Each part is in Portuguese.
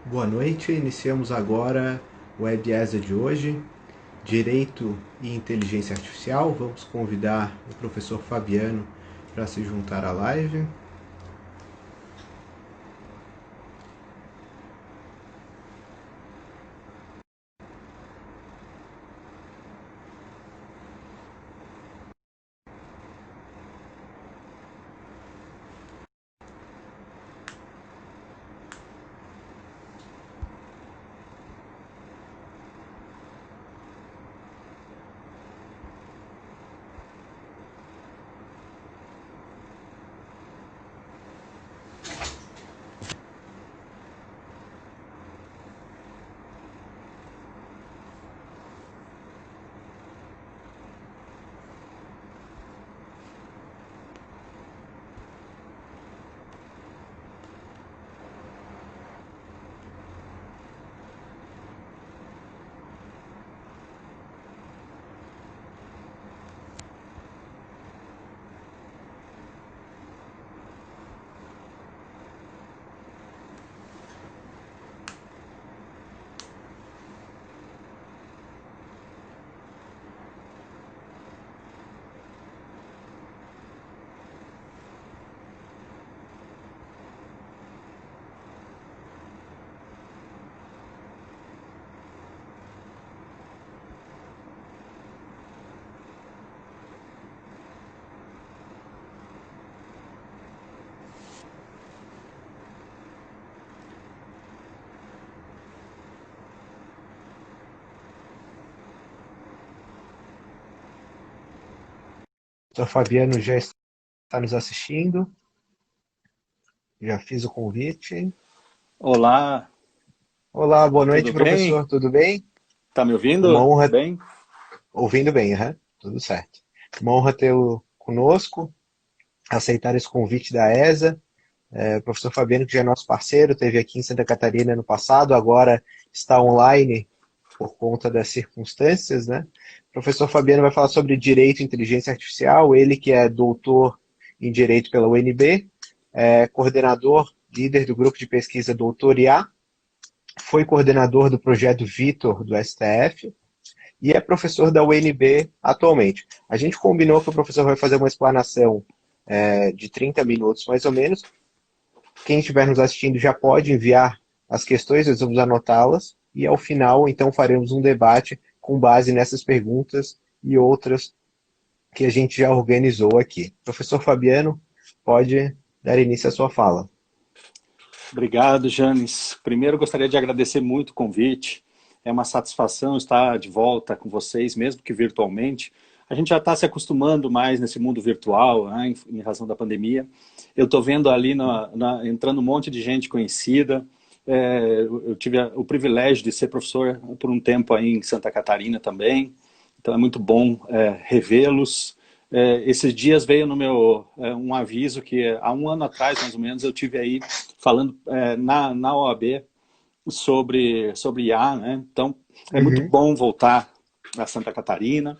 Boa noite, iniciamos agora o WebESA de hoje, Direito e Inteligência Artificial. Vamos convidar o professor Fabiano para se juntar à live. O professor Fabiano já está nos assistindo, já fiz o convite. Olá, Olá, boa noite, tudo bem? professor, tudo bem? Tá me Uma ouvindo? honra, Bem? ouvindo bem, tudo certo. Uma honra tê-lo conosco, aceitar esse convite da ESA. O professor Fabiano, que já é nosso parceiro, esteve aqui em Santa Catarina no passado, agora está online por conta das circunstâncias, né? O professor Fabiano vai falar sobre direito e inteligência artificial, ele que é doutor em direito pela UNB, é coordenador, líder do grupo de pesquisa Doutor IA, foi coordenador do projeto Vitor do STF e é professor da UNB atualmente. A gente combinou que o professor vai fazer uma explanação de 30 minutos mais ou menos. Quem estiver nos assistindo já pode enviar as questões, nós vamos anotá-las e ao final, então, faremos um debate com base nessas perguntas e outras que a gente já organizou aqui. Professor Fabiano, pode dar início à sua fala. Obrigado, Janes. Primeiro, gostaria de agradecer muito o convite. É uma satisfação estar de volta com vocês, mesmo que virtualmente. A gente já está se acostumando mais nesse mundo virtual, né, em razão da pandemia. Eu estou vendo ali entrando um monte de gente conhecida. Eu tive o privilégio de ser professor por um tempo aí em Santa Catarina também. Então é muito bom revê-los. Esses dias veio no meu um aviso que há um ano atrás, mais ou menos, eu tive aí falando na OAB sobre IA, né? Então é muito Uhum. bom voltar a Santa Catarina,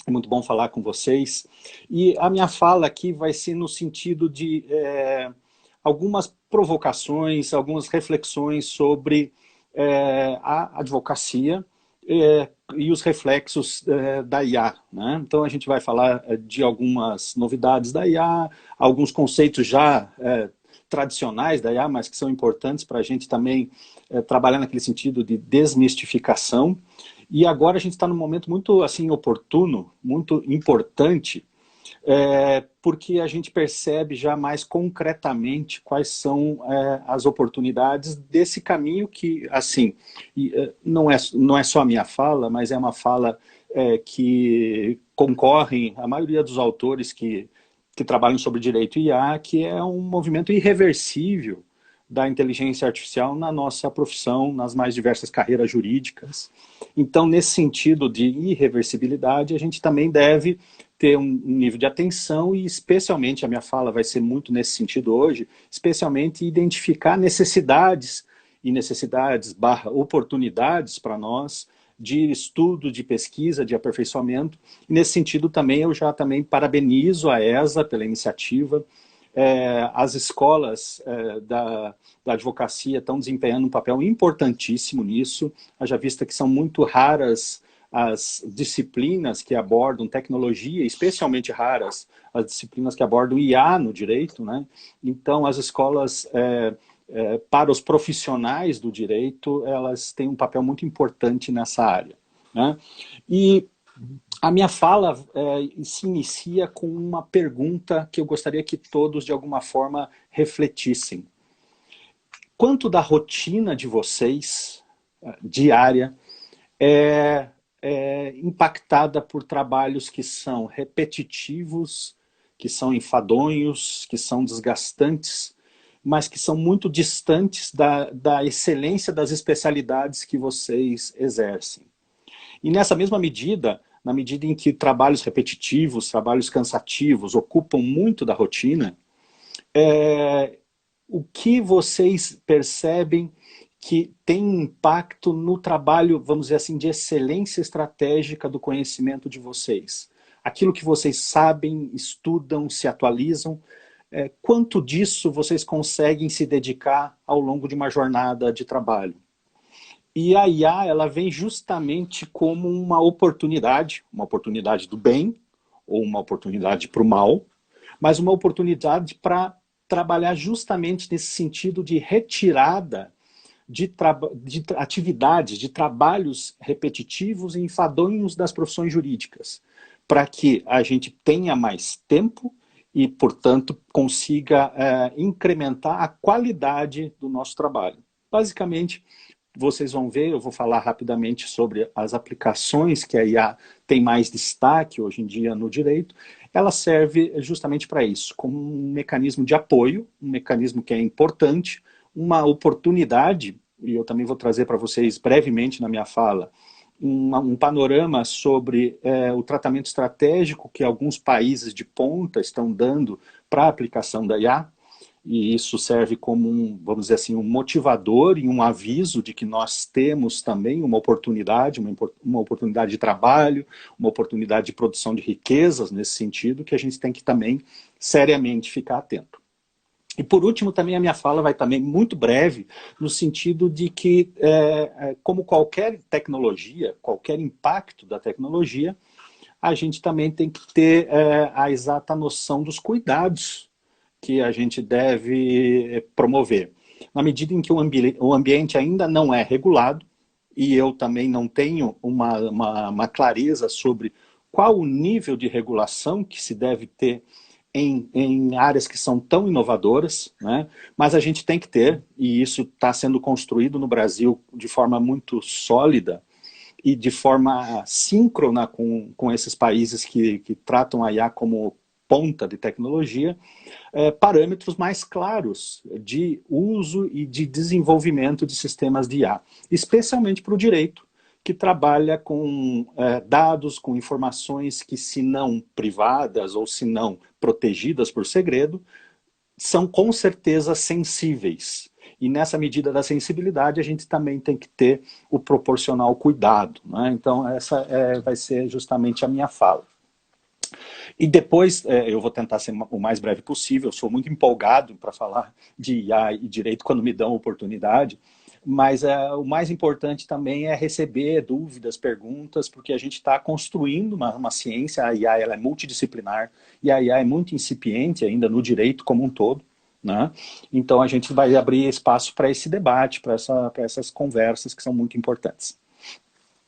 é muito bom falar com vocês. E a minha fala aqui vai ser no sentido de algumas provocações, algumas reflexões sobre a advocacia e os reflexos da IA. Né? Então a gente vai falar de algumas novidades da IA, alguns conceitos já tradicionais da IA, mas que são importantes para a gente também trabalhar naquele sentido de desmistificação. E agora a gente está num momento muito assim oportuno, muito importante, porque a gente percebe já mais concretamente quais são as oportunidades desse caminho que, assim, não é só a minha fala, mas é uma fala que concorrem a maioria dos autores que trabalham sobre direito IA, que é um movimento irreversível da inteligência artificial na nossa profissão, nas mais diversas carreiras jurídicas. Então, nesse sentido de irreversibilidade, a gente também deve ter um nível de atenção e, especialmente, a minha fala vai ser muito nesse sentido hoje, especialmente identificar necessidades e necessidades barra oportunidades para nós de estudo, de pesquisa, de aperfeiçoamento. E nesse sentido também eu já também parabenizo a ESA pela iniciativa, as escolas da advocacia estão desempenhando um papel importantíssimo nisso, haja vista que são muito raras as disciplinas que abordam tecnologia, especialmente raras as disciplinas que abordam IA no direito, né? Então, as escolas, para os profissionais do direito, elas têm um papel muito importante nessa área, né? E a minha fala se inicia com uma pergunta que eu gostaria que todos, de alguma forma, refletissem. Quanto da rotina de vocês, diária, é impactada por trabalhos que são repetitivos, que são enfadonhos, que são desgastantes, mas que são muito distantes da excelência das especialidades que vocês exercem? E nessa mesma medida, na medida em que trabalhos repetitivos, trabalhos cansativos ocupam muito da rotina, o que vocês percebem que tem impacto no trabalho, vamos dizer assim, de excelência estratégica do conhecimento de vocês? Aquilo que vocês sabem, estudam, se atualizam, quanto disso vocês conseguem se dedicar ao longo de uma jornada de trabalho? E a IA, ela vem justamente como uma oportunidade do bem, ou uma oportunidade para o mal, mas uma oportunidade para trabalhar justamente nesse sentido de retirada de atividades, de trabalhos repetitivos e enfadonhos das profissões jurídicas, para que a gente tenha mais tempo e, portanto, consiga incrementar a qualidade do nosso trabalho. Basicamente, vocês vão ver, eu vou falar rapidamente sobre as aplicações que a IA tem mais destaque hoje em dia no direito. Ela serve justamente para isso, como um mecanismo de apoio, um mecanismo que é importante, uma oportunidade, e eu também vou trazer para vocês brevemente na minha fala, um panorama sobre o tratamento estratégico que alguns países de ponta estão dando para a aplicação da IA, e isso serve como vamos dizer assim, um motivador e um aviso de que nós temos também uma oportunidade, uma oportunidade de trabalho, uma oportunidade de produção de riquezas nesse sentido, que a gente tem que também seriamente ficar atento. E por último, também a minha fala vai também muito breve, no sentido de que, como qualquer tecnologia, qualquer impacto da tecnologia, a gente também tem que ter a exata noção dos cuidados que a gente deve promover. Na medida em que o ambiente ainda não é regulado, e eu também não tenho uma clareza sobre qual o nível de regulação que se deve ter em áreas que são tão inovadoras, né? Mas a gente tem que ter, e isso está sendo construído no Brasil de forma muito sólida e de forma síncrona com esses países que tratam a IA como ponta de tecnologia, parâmetros mais claros de uso e de desenvolvimento de sistemas de IA, especialmente para o direito, que trabalha com dados, com informações que, se não privadas ou se não protegidas por segredo, são com certeza sensíveis. E nessa medida da sensibilidade, a gente também tem que ter o proporcional cuidado, né? Então, essa vai ser justamente a minha fala. E depois, eu vou tentar ser o mais breve possível, eu sou muito empolgado para falar de IA e direito quando me dão a oportunidade, mas o mais importante também é receber dúvidas, perguntas, porque a gente está construindo uma ciência, a IA ela é multidisciplinar, e a IA é muito incipiente ainda no direito como um todo, né? Então a gente vai abrir espaço para esse debate, para essas conversas que são muito importantes.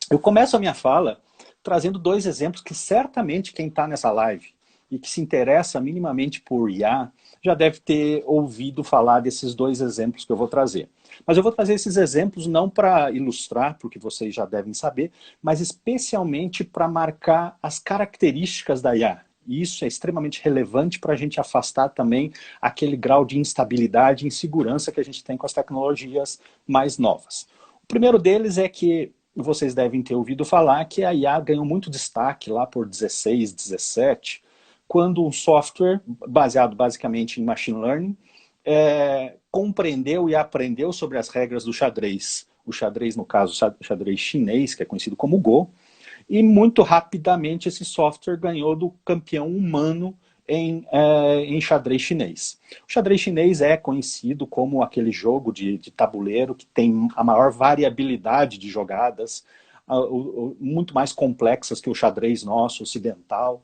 Eu começo a minha fala trazendo dois exemplos que certamente quem está nessa live e que se interessa minimamente por IA já deve ter ouvido falar desses dois exemplos que eu vou trazer. Mas eu vou trazer esses exemplos não para ilustrar, porque vocês já devem saber, mas especialmente para marcar as características da IA. E isso é extremamente relevante para a gente afastar também aquele grau de instabilidade e insegurança que a gente tem com as tecnologias mais novas. O primeiro deles é que vocês devem ter ouvido falar que a IA ganhou muito destaque lá por 16, 17, quando um software baseado basicamente em machine learning compreendeu e aprendeu sobre as regras do xadrez. O xadrez, no caso, o xadrez chinês, que é conhecido como Go, e muito rapidamente esse software ganhou do campeão humano em xadrez chinês. O xadrez chinês é conhecido como aquele jogo de tabuleiro que tem a maior variabilidade de jogadas, muito mais complexas que o xadrez nosso, ocidental.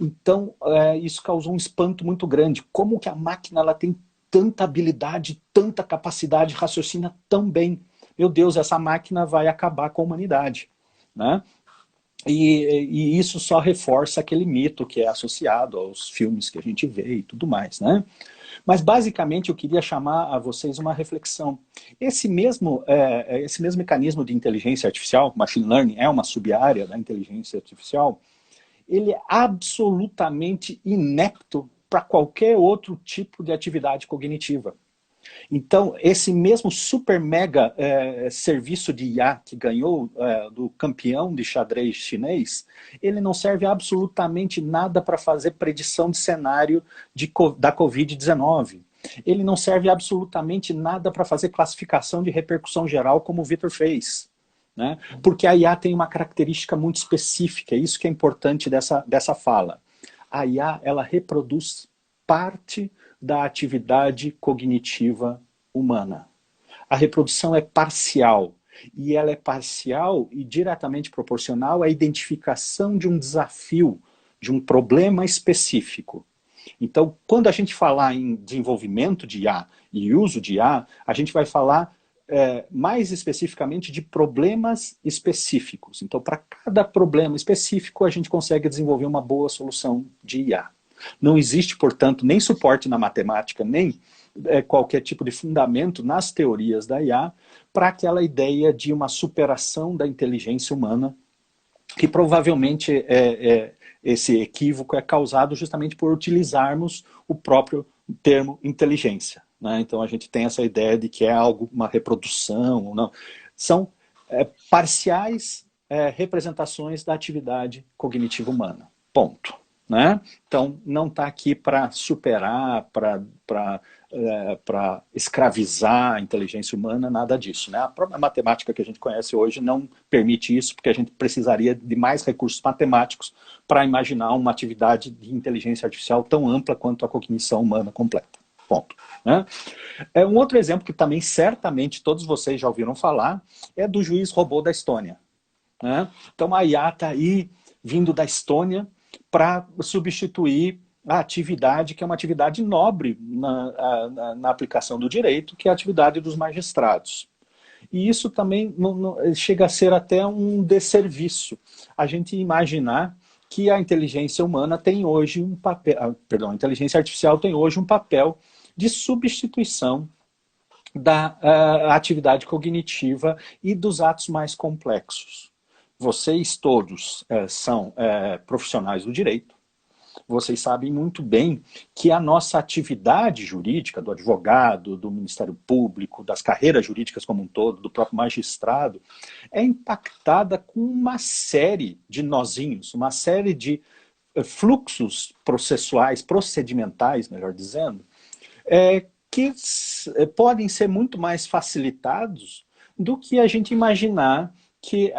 Então, isso causou um espanto muito grande. Como que a máquina ela tem tanta habilidade, tanta capacidade, raciocina tão bem? Meu Deus, essa máquina vai acabar com a humanidade, né? E isso só reforça aquele mito que é associado aos filmes que a gente vê e tudo mais, né? Mas basicamente eu queria chamar a vocês uma reflexão. Esse mesmo mecanismo de inteligência artificial, machine learning é uma sub-área da inteligência artificial, ele é absolutamente inepto para qualquer outro tipo de atividade cognitiva. Então, esse mesmo super mega serviço de IA que ganhou do campeão de xadrez chinês, ele não serve absolutamente nada para fazer predição de cenário da Covid-19. Ele não serve absolutamente nada para fazer classificação de repercussão geral, como o Vitor fez. Né? Porque a IA tem uma característica muito específica, isso que é importante dessa fala. A IA, ela reproduz parte da atividade cognitiva humana. A reprodução é parcial, e ela é parcial e diretamente proporcional à identificação de um desafio, de um problema específico. Então, quando a gente falar em desenvolvimento de IA e uso de IA, a gente vai falar mais especificamente de problemas específicos. Então, para cada problema específico, a gente consegue desenvolver uma boa solução de IA. Não existe, portanto, nem suporte na matemática, nem qualquer tipo de fundamento nas teorias da IA para aquela ideia de uma superação da inteligência humana, que provavelmente esse equívoco é causado justamente por utilizarmos o próprio termo inteligência. Né? Então a gente tem essa ideia de que é algo, uma reprodução, ou não. São parciais representações da atividade cognitiva humana. Ponto. Né? Então não está aqui para superar, para escravizar a inteligência humana, nada disso. Né? A própria matemática que a gente conhece hoje não permite isso, porque a gente precisaria de mais recursos matemáticos para imaginar uma atividade de inteligência artificial tão ampla quanto a cognição humana completa. Ponto. Né? Um outro exemplo que também certamente todos vocês já ouviram falar é do juiz robô da Estônia. Né? Então a IA está aí vindo da Estônia para substituir a atividade que é uma atividade nobre na aplicação do direito, que é a atividade dos magistrados. E isso também chega a ser até um desserviço. A gente imaginar que a inteligência humana tem hoje um papel, perdão, a inteligência artificial tem hoje um papel de substituição da atividade cognitiva e dos atos mais complexos. Vocês todos são profissionais do direito, vocês sabem muito bem que a nossa atividade jurídica, do advogado, do Ministério Público, das carreiras jurídicas como um todo, do próprio magistrado, é impactada com uma série de nozinhos, uma série de fluxos processuais, procedimentais, melhor dizendo, que podem ser muito mais facilitados do que a gente imaginar que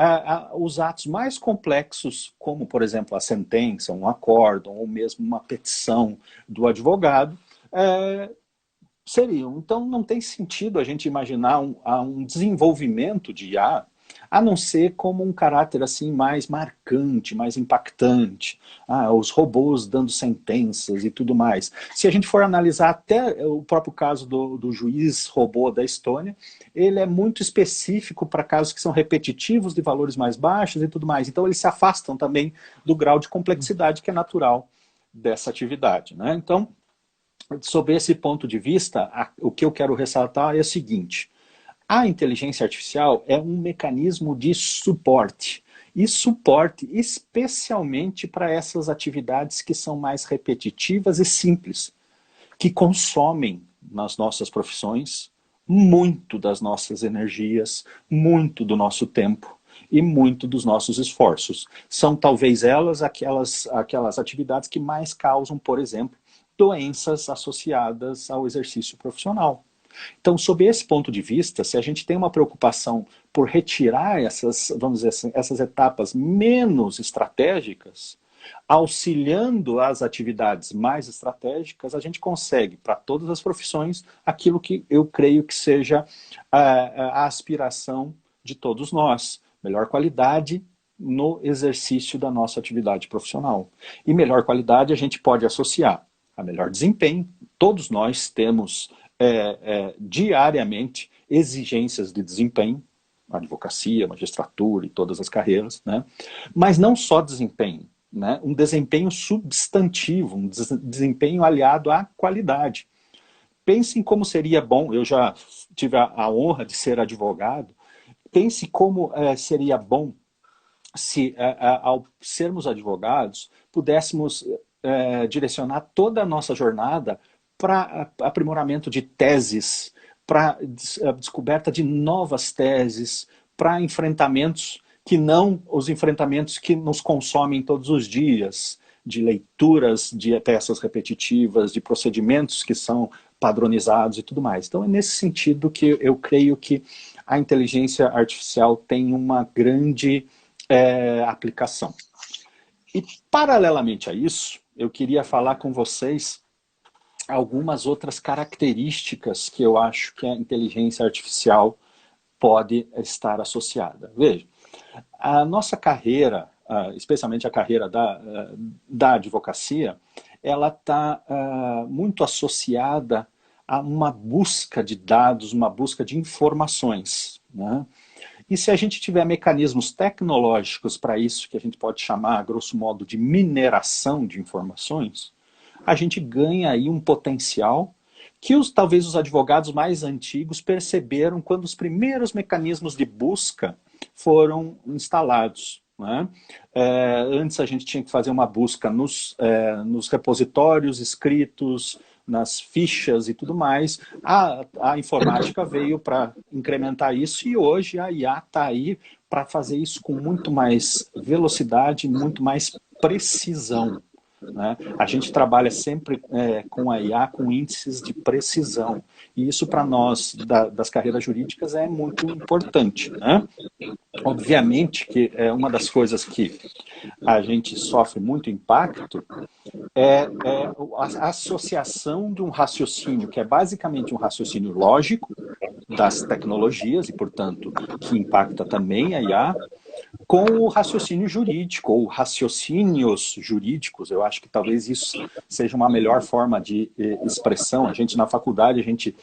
os atos mais complexos, como, por exemplo, a sentença, um acórdão, ou mesmo uma petição do advogado, seriam. Então, não tem sentido a gente imaginar um desenvolvimento de IA, a não ser como um caráter assim mais marcante, mais impactante, os robôs dando sentenças e tudo mais. Se a gente for analisar até o próprio caso do juiz robô da Estônia, ele é muito específico para casos que são repetitivos, de valores mais baixos e tudo mais. Então eles se afastam também do grau de complexidade que é natural dessa atividade. Né? Então, sob esse ponto de vista, o que eu quero ressaltar é o seguinte: a inteligência artificial é um mecanismo de suporte. E suporte especialmente para essas atividades que são mais repetitivas e simples, que consomem nas nossas profissões muito das nossas energias, muito do nosso tempo e muito dos nossos esforços. São talvez elas aquelas atividades que mais causam, por exemplo, doenças associadas ao exercício profissional. Então, sob esse ponto de vista, se a gente tem uma preocupação por retirar essas, vamos dizer assim, essas etapas menos estratégicas, Auxiliando as atividades mais estratégicas, a gente consegue, para todas as profissões, aquilo que eu creio que seja a aspiração de todos nós. Melhor qualidade no exercício da nossa atividade profissional. E melhor qualidade a gente pode associar a melhor desempenho. Todos nós temos diariamente exigências de desempenho, a advocacia, a magistratura e todas as carreiras, né? Mas não só desempenho, né? Um desempenho substantivo, um desempenho aliado à qualidade. Pense em como seria bom, eu já tive a honra de ser advogado, pense como seria bom se, ao sermos advogados, pudéssemos direcionar toda a nossa jornada para aprimoramento de teses, para descoberta de novas teses, para enfrentamentos que não os enfrentamentos que nos consomem todos os dias, de leituras de peças repetitivas, de procedimentos que são padronizados e tudo mais. Então é nesse sentido que eu creio que a inteligência artificial tem uma grande aplicação. E paralelamente a isso, eu queria falar com vocês algumas outras características que eu acho que a inteligência artificial pode estar associada. Veja, a nossa carreira, especialmente a carreira da advocacia, ela está muito associada a uma busca de dados, uma busca de informações, né? E se a gente tiver mecanismos tecnológicos para isso, que a gente pode chamar, grosso modo, de mineração de informações, a gente ganha aí um potencial que talvez os advogados mais antigos perceberam quando os primeiros mecanismos de busca foram instalados, né? Antes a gente tinha que fazer uma busca nos repositórios escritos, nas fichas e tudo mais. A informática veio para incrementar isso e hoje a IA está aí para fazer isso com muito mais velocidade, muito mais precisão, né? A gente trabalha sempre com a IA com índices de precisão. E isso para nós, das carreiras jurídicas, é muito importante, né? Obviamente que uma das coisas que a gente sofre muito impacto é a associação de um raciocínio, que é basicamente um raciocínio lógico das tecnologias, e, portanto, que impacta também a IA, com o raciocínio jurídico, ou raciocínios jurídicos. Eu acho que talvez isso seja uma melhor forma de expressão. A gente, na faculdade, a gente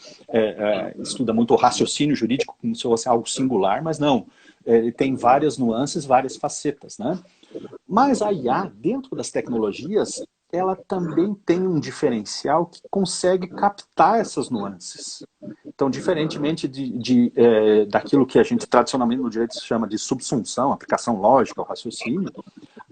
estuda muito o raciocínio jurídico como se fosse algo singular, mas não. Ele tem várias nuances, várias facetas, né? Mas a IA, dentro das tecnologias, ela também tem um diferencial que consegue captar essas nuances. Então, diferentemente daquilo que a gente tradicionalmente no direito se chama de subsunção, aplicação lógica ao raciocínio,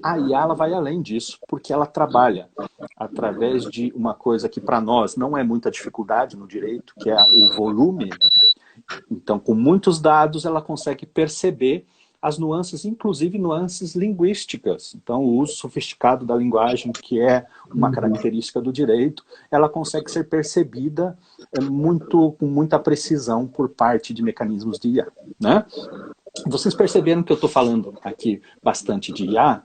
a IA ela vai além disso, porque ela trabalha através de uma coisa que para nós não é muita dificuldade no direito, que é o volume. Então, com muitos dados, ela consegue perceber as nuances, inclusive nuances linguísticas. Então, o uso sofisticado da linguagem, que é uma característica do direito, ela consegue ser percebida com muita precisão por parte de mecanismos de IA, né? Vocês perceberam que eu estou falando aqui bastante de IA,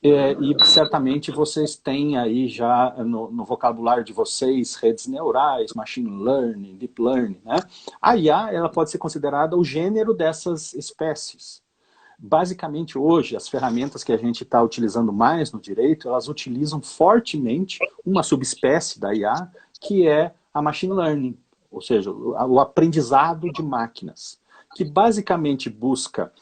e certamente vocês têm aí já no vocabulário de vocês redes neurais, machine learning, deep learning, né? A IA ela pode ser considerada o gênero dessas espécies. Basicamente, hoje, as ferramentas que a gente está utilizando mais no direito, elas utilizam fortemente uma subespécie da IA, que é a machine learning, ou seja, o aprendizado de máquinas, que basicamente busca,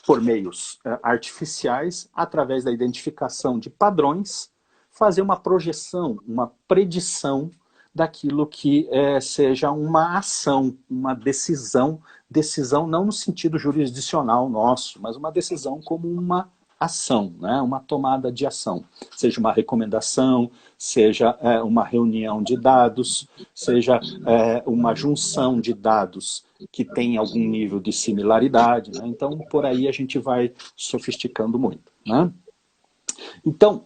por meios artificiais, através da identificação de padrões, fazer uma projeção, uma predição daquilo que seja uma ação, uma decisão não no sentido jurisdicional nosso, mas uma decisão como uma ação, né? Uma tomada de ação, seja uma recomendação, seja uma reunião de dados, seja uma junção de dados que tem algum nível de similaridade, né? Então, por aí a gente vai sofisticando muito, né? Então,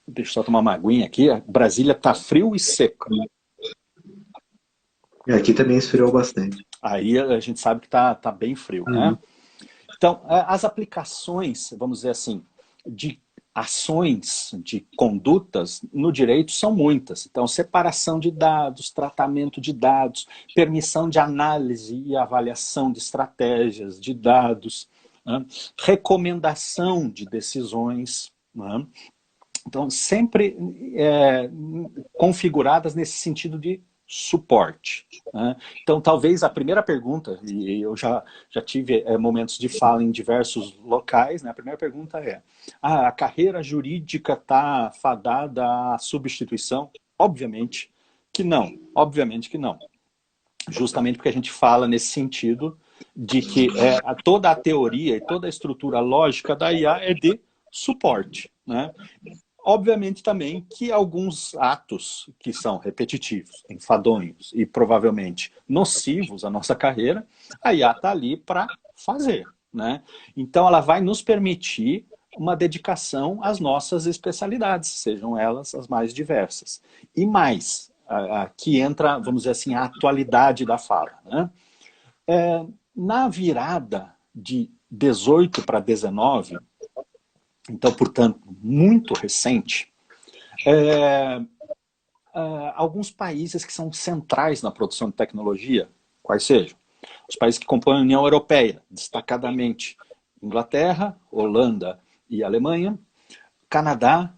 deixa eu só tomar uma aguinha aqui, Brasília está frio e seco. Aqui também esfriou bastante. Aí a gente sabe que tá bem frio, né? Então, as aplicações, vamos dizer assim, de ações de condutas no direito são muitas. Então, separação de dados, tratamento de dados, permissão de análise e avaliação de estratégias de dados, né? Recomendação de decisões, né? Então, sempre configuradas nesse sentido de suporte, né? Então, talvez a primeira pergunta, e eu já tive momentos de fala em diversos locais, né? A primeira pergunta é, a carreira jurídica está fadada à substituição? Obviamente que não, obviamente que não. Justamente porque a gente fala nesse sentido de que toda a teoria e toda a estrutura lógica da IA é de suporte, né? Obviamente também que alguns atos que são repetitivos, enfadonhos e provavelmente nocivos à nossa carreira, a IA está ali para fazer, né? Então ela vai nos permitir uma dedicação às nossas especialidades, sejam elas as mais diversas. E mais, aqui entra, vamos dizer assim, a atualidade da fala, né? Na virada de 18 para 19, então, portanto, muito recente, alguns países que são centrais na produção de tecnologia, quais sejam? Os países que compõem a União Europeia, destacadamente Inglaterra, Holanda e Alemanha, Canadá,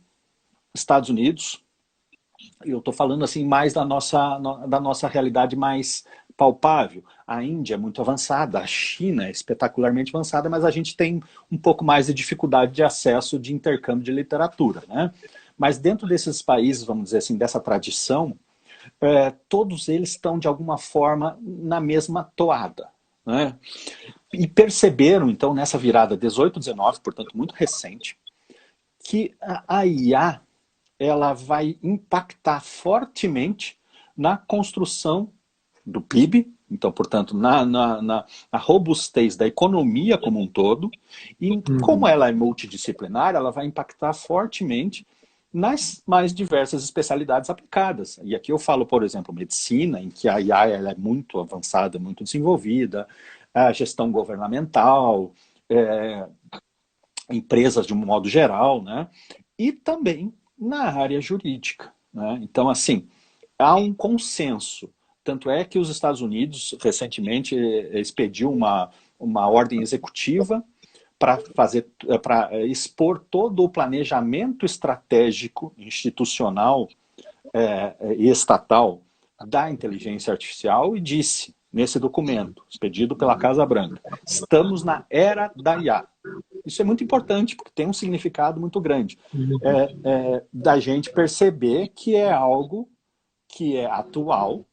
Estados Unidos, e eu estou falando assim mais da nossa realidade mais palpável. A Índia é muito avançada, a China é espetacularmente avançada, mas a gente tem um pouco mais de dificuldade de acesso de intercâmbio de literatura, né? Mas dentro desses países, vamos dizer assim, dessa tradição, todos eles estão de alguma forma na mesma toada, né? E perceberam, então, nessa virada 18-19, portanto muito recente, que a IA ela vai impactar fortemente na construção do PIB, então, portanto, na robustez da economia como um todo, e como ela é multidisciplinar, ela vai impactar fortemente nas mais diversas especialidades aplicadas. E aqui eu falo, por exemplo, medicina, em que a IA ela é muito avançada, muito desenvolvida, a gestão governamental, empresas de um modo geral, né? E também na área jurídica, né? Então, assim, há um consenso. Tanto é que os Estados Unidos, recentemente, expediu uma ordem executiva para expor todo o planejamento estratégico, institucional e estatal da inteligência artificial e disse, nesse documento, expedido pela Casa Branca, estamos na era da IA. Isso é muito importante, porque tem um significado muito grande. Da gente perceber que é algo que é atual,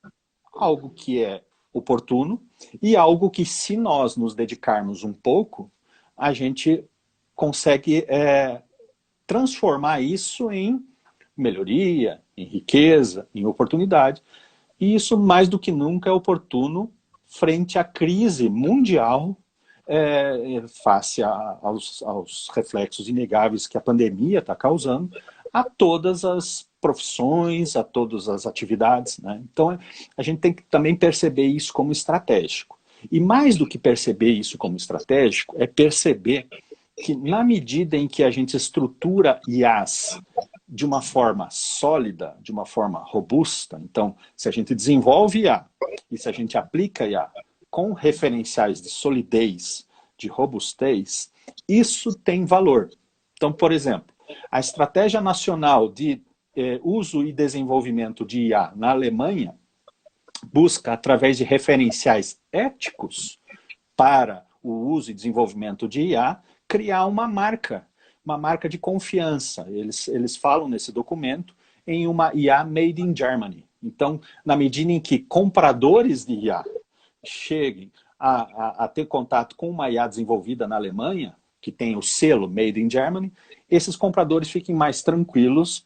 algo que é oportuno e algo que, se nós nos dedicarmos um pouco, a gente consegue transformar isso em melhoria, em riqueza, em oportunidade. E isso, mais do que nunca, é oportuno frente à crise mundial, face aos reflexos inegáveis que a pandemia está causando, a todas as profissões, a todas as atividades, né? Então, a gente tem que também perceber isso como estratégico. E mais do que perceber isso como estratégico, é perceber que, na medida em que a gente estrutura IAs de uma forma sólida, de uma forma robusta, então, se a gente desenvolve IA e se a gente aplica IA com referenciais de solidez, de robustez, isso tem valor. Então, por exemplo, a Estratégia Nacional de Uso e Desenvolvimento de IA na Alemanha busca, através de referenciais éticos para o uso e desenvolvimento de IA, criar uma marca de confiança. Eles falam nesse documento em uma IA made in Germany. Então, na medida em que compradores de IA cheguem a ter contato com uma IA desenvolvida na Alemanha, que tem o selo Made in Germany, esses compradores fiquem mais tranquilos,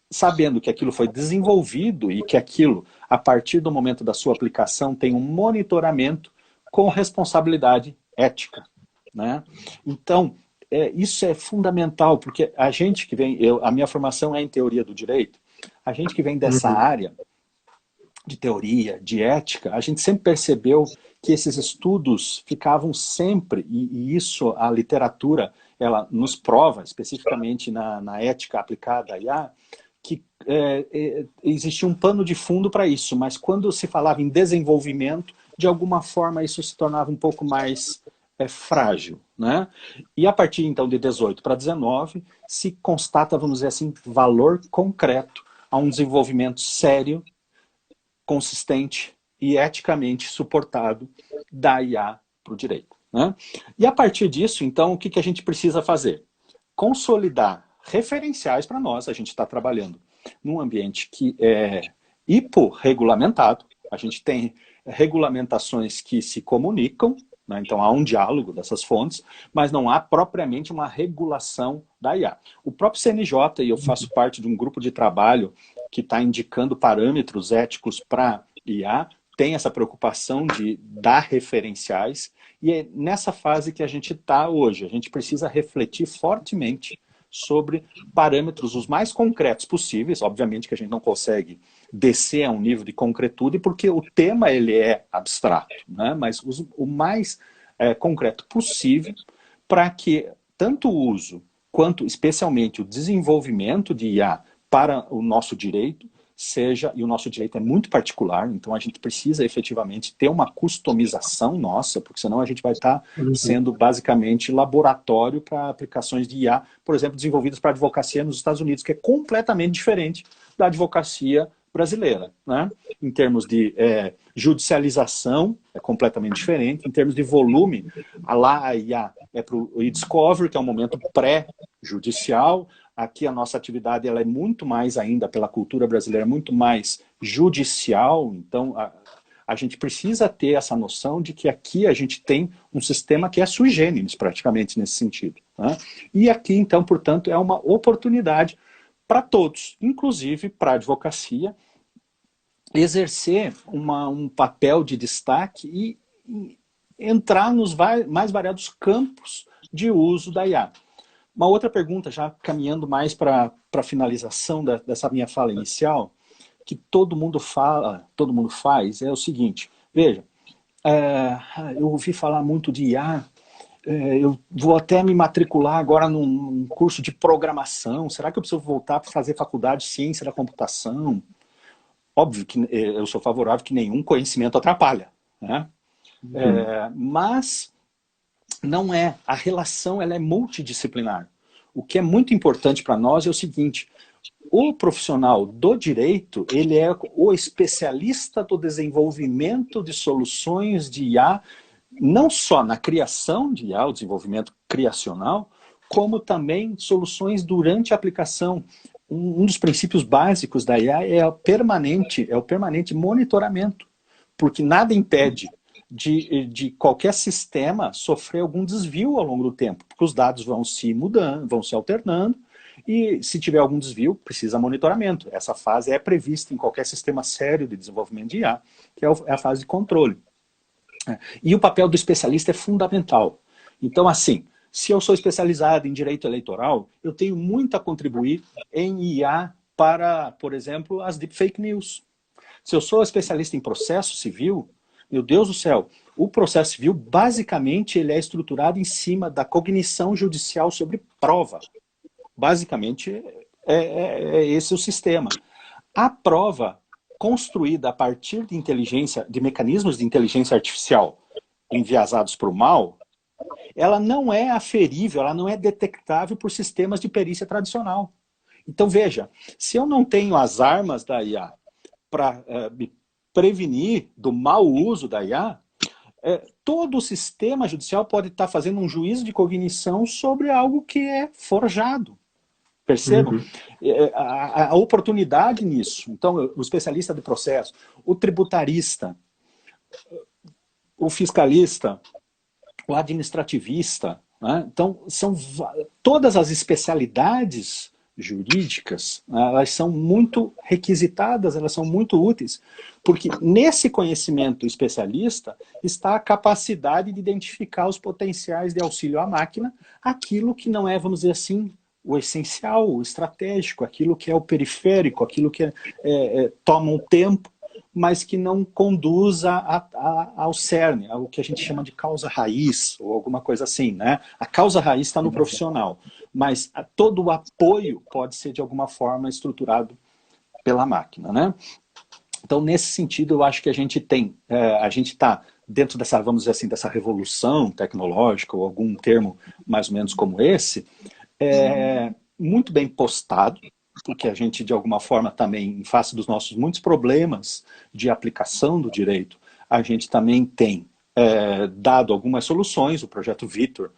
sabendo que aquilo foi desenvolvido e que aquilo, a partir do momento da sua aplicação, tem um monitoramento com responsabilidade ética, né? Então, isso é fundamental, porque a gente que vem, a minha formação é em teoria do direito, a gente que vem dessa área, de teoria, de ética, a gente sempre percebeu que esses estudos ficavam sempre, e isso a literatura ela nos prova, especificamente na ética aplicada à IA, que existia um pano de fundo para isso, mas quando se falava em desenvolvimento, de alguma forma isso se tornava um pouco mais frágil, né? E a partir então de 18 para 19, se constata, vamos dizer assim, valor concreto a um desenvolvimento sério, consistente e eticamente suportado da IA para o direito, né? E a partir disso, então, o que a gente precisa fazer? Consolidar referenciais para nós. A gente está trabalhando num ambiente que é hiporregulamentado, a gente tem regulamentações que se comunicam, né? Então há um diálogo dessas fontes, mas não há propriamente uma regulação da IA. O próprio CNJ, e eu faço parte de um grupo de trabalho que está indicando parâmetros éticos para IA, tem essa preocupação de dar referenciais, e é nessa fase que a gente está hoje. A gente precisa refletir fortemente sobre parâmetros os mais concretos possíveis. Obviamente que a gente não consegue descer a um nível de concretude, porque o tema ele é abstrato, né? Mas o mais concreto possível para que tanto o uso quanto especialmente o desenvolvimento de IA para o nosso direito seja, e o nosso direito é muito particular, então a gente precisa efetivamente ter uma customização nossa, porque senão a gente vai estar sendo basicamente laboratório para aplicações de IA, por exemplo, desenvolvidas para advocacia nos Estados Unidos, que é completamente diferente da advocacia brasileira, né? Em termos de judicialização, é completamente diferente. Em termos de volume, a IA é para o e-discovery, que é um momento pré-judicial. Aqui a nossa atividade ela é muito mais ainda, pela cultura brasileira, muito mais judicial. Então, a gente precisa ter essa noção de que aqui a gente tem um sistema que é sui generis, praticamente, nesse sentido, né? E aqui, então, portanto, é uma oportunidade para todos, inclusive para a advocacia, exercer um papel de destaque e entrar nos mais variados campos de uso da IA. Uma outra pergunta, já caminhando mais para a finalização dessa minha fala inicial, que todo mundo fala, todo mundo faz, é o seguinte: veja, eu ouvi falar muito de IA, eu vou até me matricular agora num curso de programação, será que eu preciso voltar para fazer faculdade de ciência da computação? Óbvio que eu sou favorável que nenhum conhecimento atrapalha, né? Mas não é. A relação ela é multidisciplinar. O que é muito importante para nós é o seguinte: o profissional do direito, ele é o especialista do desenvolvimento de soluções de IA, não só na criação de IA, o desenvolvimento criacional, como também soluções durante a aplicação. Um dos princípios básicos da IA é o permanente monitoramento, porque nada impede de qualquer sistema sofrer algum desvio ao longo do tempo, porque os dados vão se mudando, vão se alternando, e se tiver algum desvio, precisa monitoramento. Essa fase é prevista em qualquer sistema sério de desenvolvimento de IA, que é a fase de controle. E o papel do especialista é fundamental. Então, assim, se eu sou especializado em direito eleitoral, eu tenho muito a contribuir em IA para, por exemplo, as deepfake news. Se eu sou especialista em processo civil, meu Deus do céu, o processo civil, basicamente, ele é estruturado em cima da cognição judicial sobre prova. Basicamente, é esse o sistema. A prova, construída a partir de mecanismos de inteligência artificial enviesados para o mal, ela não é aferível, ela não é detectável por sistemas de perícia tradicional. Então, veja, se eu não tenho as armas da IA para me prevenir do mau uso da IA, todo o sistema judicial pode estar fazendo um juízo de cognição sobre algo que é forjado. Percebam? A oportunidade nisso. Então, o especialista de processo, o tributarista, o fiscalista, o administrativista, né? Então, são todas as especialidades jurídicas, né? Elas são muito requisitadas, elas são muito úteis, porque nesse conhecimento especialista está a capacidade de identificar os potenciais de auxílio à máquina, aquilo que não é, vamos dizer assim, o essencial, o estratégico, aquilo que é o periférico, aquilo que toma um tempo, mas que não conduza ao cerne, ao que a gente chama de causa raiz, ou alguma coisa assim, né? A causa raiz está no profissional, mas todo o apoio pode ser de alguma forma estruturado pela máquina, né? Então, nesse sentido, eu acho que a gente está dentro dessa, vamos dizer assim, dessa revolução tecnológica, ou algum termo mais ou menos como esse, muito bem postado, porque a gente, de alguma forma, também, em face dos nossos muitos problemas de aplicação do direito, a gente também tem dado algumas soluções. O projeto Vitor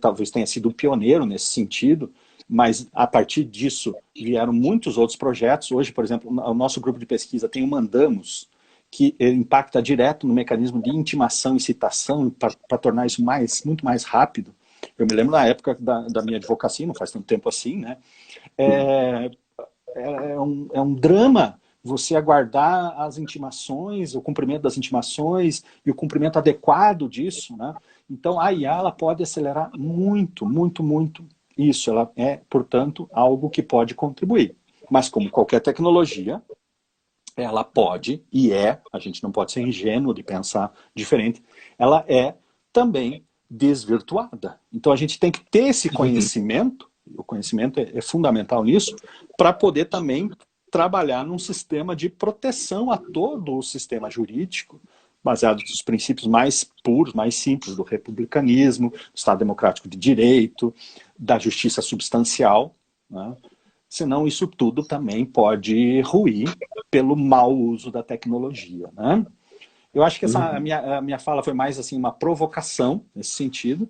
talvez tenha sido um pioneiro nesse sentido, mas a partir disso vieram muitos outros projetos. Hoje, por exemplo, o nosso grupo de pesquisa tem o Mandamos, que impacta direto no mecanismo de intimação e citação para tornar isso muito mais rápido. Eu me lembro na época da minha advocacia, não faz tanto tempo assim, né? É um drama você aguardar as intimações, o cumprimento das intimações e o cumprimento adequado disso, né? Então, a IA ela pode acelerar muito, muito, muito isso. Ela é, portanto, algo que pode contribuir. Mas, como qualquer tecnologia, ela pode, a gente não pode ser ingênuo de pensar diferente, ela é também desvirtuada. Então, a gente tem que ter esse conhecimento, o conhecimento é fundamental nisso, para poder também trabalhar num sistema de proteção a todo o sistema jurídico, baseado nos princípios mais puros, mais simples do republicanismo, do Estado Democrático de Direito, da justiça substancial, né? Senão isso tudo também pode ruir pelo mau uso da tecnologia, né? Eu acho que a minha fala foi mais assim uma provocação nesse sentido.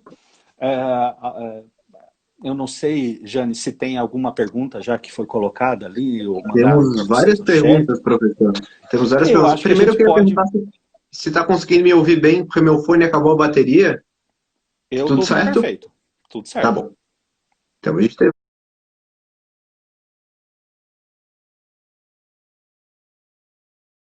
Eu não sei, Jane, se tem alguma pergunta já que foi colocada ali ou mandaram para Temos vocês várias no chat. perguntas, professor. Temos várias Eu perguntas. acho que a Primeiro eu gente queria pode... perguntar se está conseguindo me ouvir bem, porque meu fone acabou a bateria. Eu estou Tudo ouvindo certo? perfeito. Tudo Tá certo. bom. Então a gente teve